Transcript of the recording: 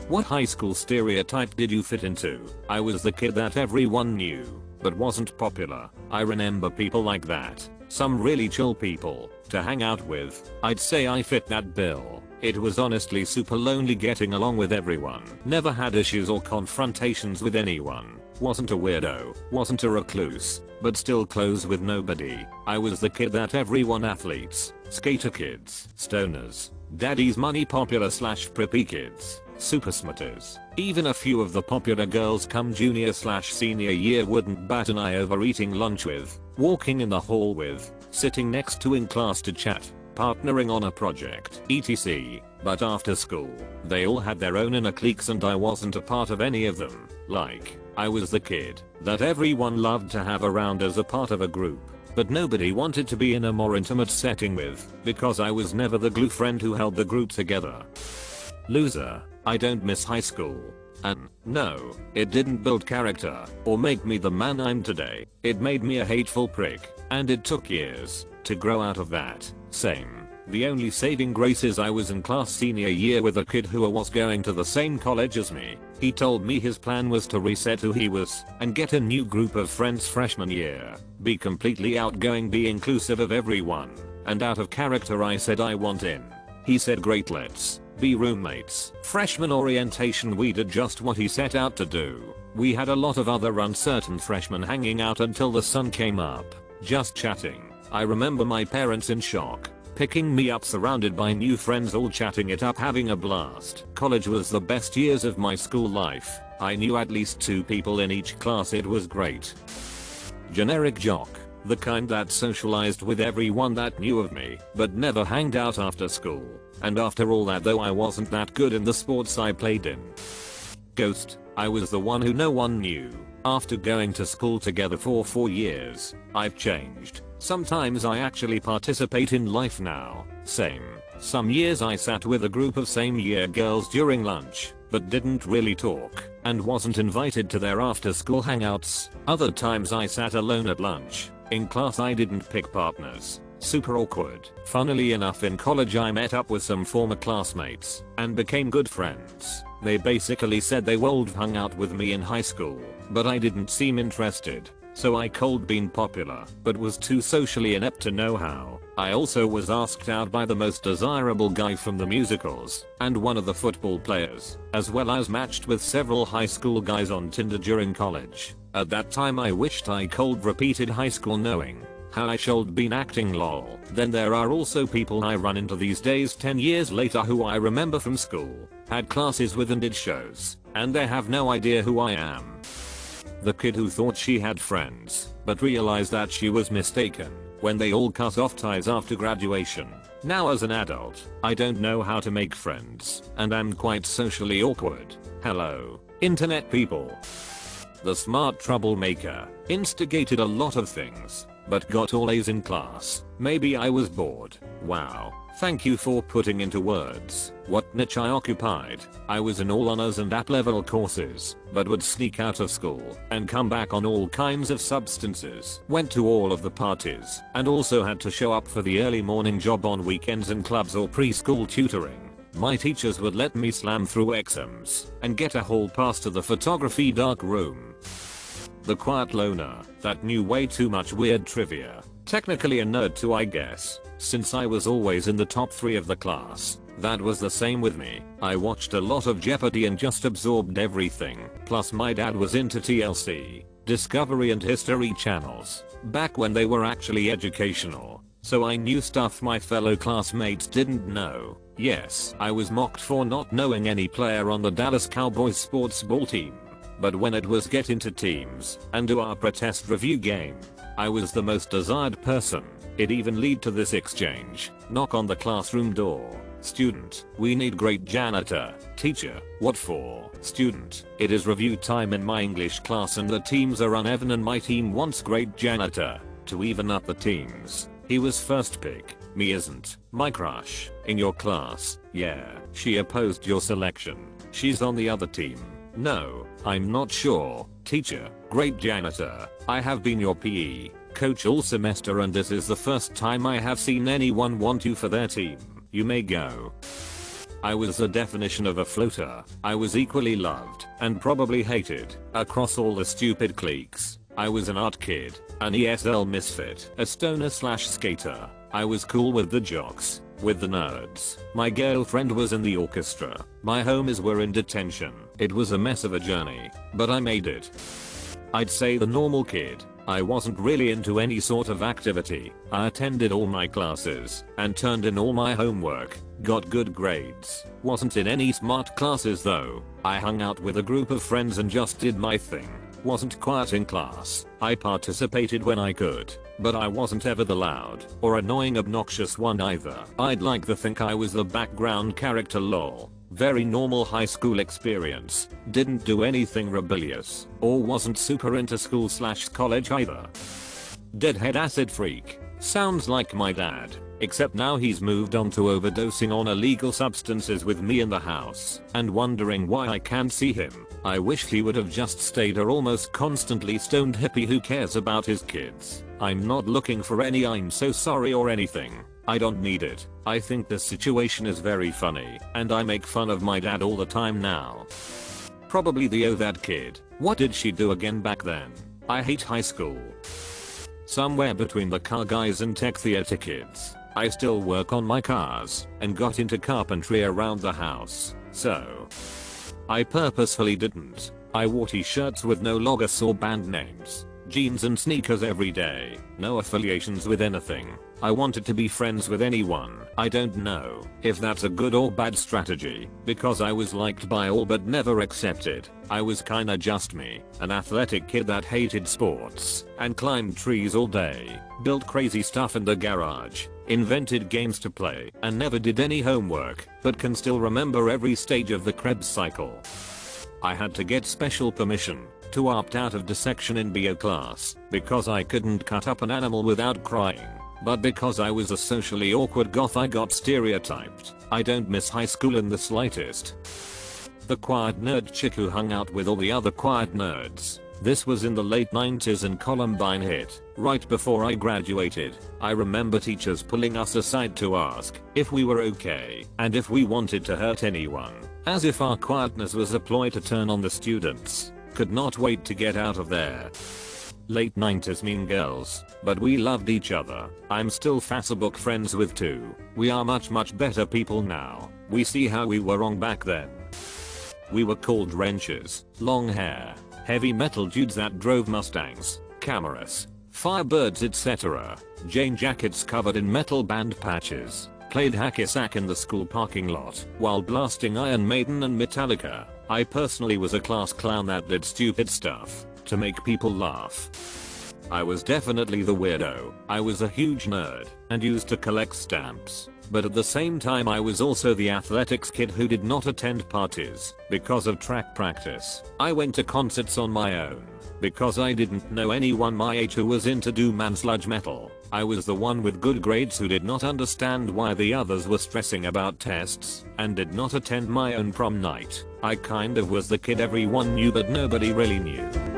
What high school stereotype did you fit into? I was the kid that everyone knew, but wasn't popular. I remember people like that. Some really chill people to hang out with. I'd say I fit that bill. It was honestly super lonely getting along with everyone. Never had issues or confrontations with anyone. Wasn't a weirdo. Wasn't a recluse. But still close with nobody. I was the kid that everyone athletes, skater kids, stoners, daddy's money popular / preppy kids, super smarters. Even a few of the popular girls come junior / senior year wouldn't bat an eye over eating lunch with, walking in the hall with, sitting next to in class to chat, partnering on a project, etc. But after school, they all had their own inner cliques and I wasn't a part of any of them. Like, I was the kid that everyone loved to have around as a part of a group, but nobody wanted to be in a more intimate setting with, because I was never the glue friend who held the group together. Loser. I don't miss high school. And no, it didn't build character or make me the man I'm today. It made me a hateful prick, and it took years to grow out of that. Same. The only saving grace is I was in class senior year with a kid who was going to the same college as me. He told me his plan was to reset who he was and get a new group of friends freshman year. Be completely outgoing, be inclusive of everyone. And out of character I said I want in. He said great, let's be roommates. Freshman orientation, we did just what he set out to do. We had a lot of other uncertain freshmen hanging out until the sun came up, just chatting. I remember my parents in shock, picking me up surrounded by new friends all chatting it up, having a blast. College was the best years of my school life. I knew at least 2 people in each class. It was great. Generic jock. The kind that socialized with everyone that knew of me, but never hanged out after school. And after all that though I wasn't that good in the sports I played in. Ghost. I was the one who no one knew. After going to school together for 4 years, I've changed. Sometimes I actually participate in life now. Same. Some years I sat with a group of same year girls during lunch, but didn't really talk, and wasn't invited to their after school hangouts. Other times I sat alone at lunch. In class I didn't pick partners. Super awkward. Funnily enough, in college I met up with some former classmates and became good friends. They basically said they would have hung out with me in high school, but I didn't seem interested. So I cold being popular, but was too socially inept to know how. I also was asked out by the most desirable guy from the musicals, and one of the football players, as well as matched with several high school guys on Tinder during college. At that time I wished I cold repeated high school knowing how I should been acting lol. Then there are also people I run into these days 10 years later who I remember from school, had classes with and did shows, and they have no idea who I am. The kid who thought she had friends, but realized that she was mistaken when they all cut off ties after graduation. Now as an adult, I don't know how to make friends, and I'm quite socially awkward. Hello, internet people. The smart troublemaker. Instigated a lot of things, but got all A's in class. Maybe I was bored. Wow. Thank you for putting into words what niche I occupied. I was in all honors and app level courses, but would sneak out of school and come back on all kinds of substances. Went to all of the parties and also had to show up for the early morning job on weekends in clubs or preschool tutoring. My teachers would let me slam through exams and get a hall pass to the photography dark room. The quiet loner that knew way too much weird trivia. Technically a nerd too, I guess, since I was always in the top 3 of the class. That was the same with me. I watched a lot of Jeopardy and just absorbed everything. Plus my dad was into TLC, Discovery and History channels, back when they were actually educational. So I knew stuff my fellow classmates didn't know. Yes, I was mocked for not knowing any player on the Dallas Cowboys sports ball team. But when it was get into teams and do our pretest review game, I was the most desired person. It even lead to this exchange. Knock on the classroom door. Student, we need great janitor. Teacher, what for? Student, it is review time in my English class and the teams are uneven and my team wants great janitor to even up the teams. He was first pick. Me isn't. My crush. In your class. Yeah. She opposed your selection. She's on the other team. No, I'm not sure. Teacher, great janitor. I have been your PE coach all semester and this is the first time I have seen anyone want you for their team. You may go. I was the definition of a floater. I was equally loved and probably hated across all the stupid cliques. I was an art kid, an ESL misfit, a stoner slash skater. I was cool with the jocks, with the nerds. My girlfriend was in the orchestra. My homies were in detention. It was a mess of a journey, but I made it. I'd say the normal kid. I wasn't really into any sort of activity. I attended all my classes and turned in all my homework, got good grades. Wasn't in any smart classes though. I hung out with a group of friends and just did my thing. Wasn't quiet in class. I participated when I could, but I wasn't ever the loud or annoying obnoxious one either. I'd like to think I was the background character lol. Very normal high school experience. Didn't do anything rebellious or wasn't super into school slash college either. Deadhead acid freak. Sounds like my dad, except now he's moved on to overdosing on illegal substances with me in the house and wondering why I can't see him. I wish he would have just stayed a almost constantly stoned hippie who cares about his kids. I'm not looking for any I'm so sorry or anything. I don't need it. I think the situation is very funny and I make fun of my dad all the time now. Probably the oh that kid. What did she do again back then? I hate high school. Somewhere between the car guys and tech theater kids. I still work on my cars and got into carpentry around the house, so I purposefully didn't. I wore t-shirts with no logos or band names, jeans and sneakers every day, no affiliations with anything. I wanted to be friends with anyone. I don't know if that's a good or bad strategy because I was liked by all but never accepted. I was kinda just me, an athletic kid that hated sports and climbed trees all day, built crazy stuff in the garage, invented games to play and never did any homework but can still remember every stage of the Krebs cycle. I had to get special permission to opt out of dissection in bio class because I couldn't cut up an animal without crying. But because I was a socially awkward goth I got stereotyped. I don't miss high school in the slightest. The quiet nerd chick who hung out with all the other quiet nerds. This was in the late 90s and Columbine hit, right before I graduated. I remember teachers pulling us aside to ask if we were okay and if we wanted to hurt anyone, as if our quietness was a ploy to turn on the students. Could not wait to get out of there. Late 90s mean girls, but we loved each other. I'm still Facebook friends with two. We are much better people now. We see how we were wrong back then. We were called wrenches, long hair, heavy metal dudes that drove Mustangs, Camaros, Firebirds etc. Jane jackets covered in metal band patches. Played hacky sack in the school parking lot while blasting Iron Maiden and Metallica. I personally was a class clown that did stupid stuff to make people laugh. I was definitely the weirdo. I was a huge nerd and used to collect stamps. But at the same time I was also the athletics kid who did not attend parties because of track practice. I went to concerts on my own because I didn't know anyone my age who was into doom and sludge metal. I was the one with good grades who did not understand why the others were stressing about tests and did not attend my own prom night. I kind of was the kid everyone knew but nobody really knew.